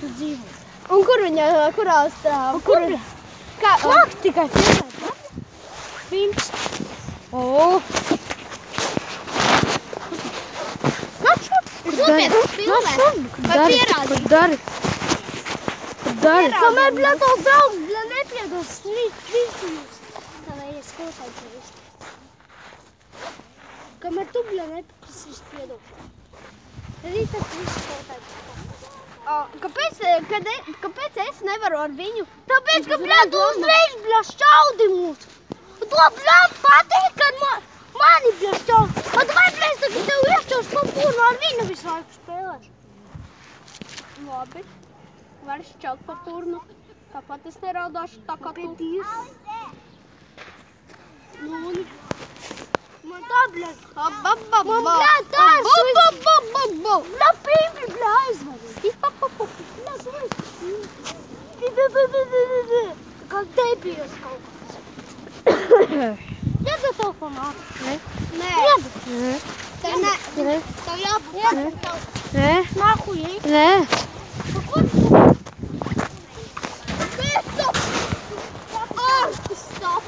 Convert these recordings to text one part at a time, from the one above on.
tu dzīvo? Un kur viņa, kurā stāv? Kur? Kā? Nāk tikai pilnēt. Viņš. O! Nāk šup. Ir nopietnas filmē. Vai pierādīt? Ko dari? Ko dari? Kamēr, bļa, to brauc, bļa, nepiedos virsījus. Tā vai ir skolotājs vist. Kamēr tu, bļa, neprasīsi piedošanu. Tad ir tas viss skolotājs. Kāpēc es nevaru ar viņu? Tāpēc, ka, bļa, tu uzreiz, bļa, šķaudi mūs. To, bļa, patīk, kad mani, bļa, šķaudi. Un vai, bļa, es tagad tev iešķaus papūru ar viņu visu laiku spēlēšu. Labi. Vari šķaut papūrnu. Tāpat es neraudāšu tā kā tu. Nu, un... Man tā, bļa. Man, bļa, tā es... Bļa, pīpi, bļa, aizvadi. Bļa, kā debijos kaut kāds. Iedod telefonu ātri. Nē. Iedod. Tev nē. Tev jābūt. Nē. Nahuj, ej. Nē. Ko tu? Stop! Ārsti, stop!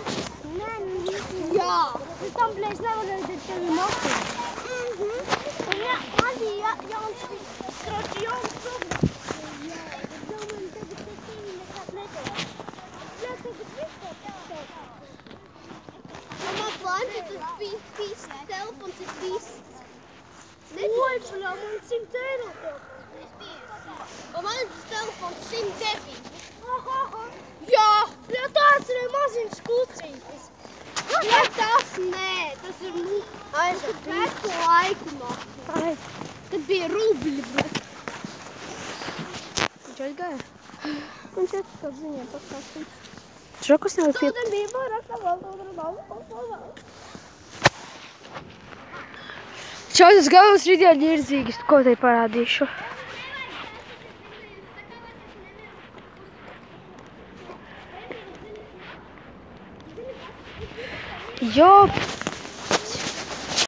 Jā. Es tam, bļa, es nevaru redzēt tevi nokļūt. Un jā, man bija jauns stroči jauns programmas. Jā, domāju, tagad te tevi nekad nedod. Jā, tagad viss kaut kas tev. Mamā planšetes pīs, telefons ir pīs. Oi, bļa, man 100 eiro tev. Un mans telefons 109. Jā, bļa, tāds ir maziņš kucītis. Ja tas nē, tas ir veco laiku nāk. Tad bija rubļi, bļa. Viņš aizgāja? Viņš atkal ziņā pastāstīt. Šokas nevar piet... Tūden bija barakā vēl daudz. Čau, tas galvas rītdien ģirzīgas, ko te parādīšu. Jo!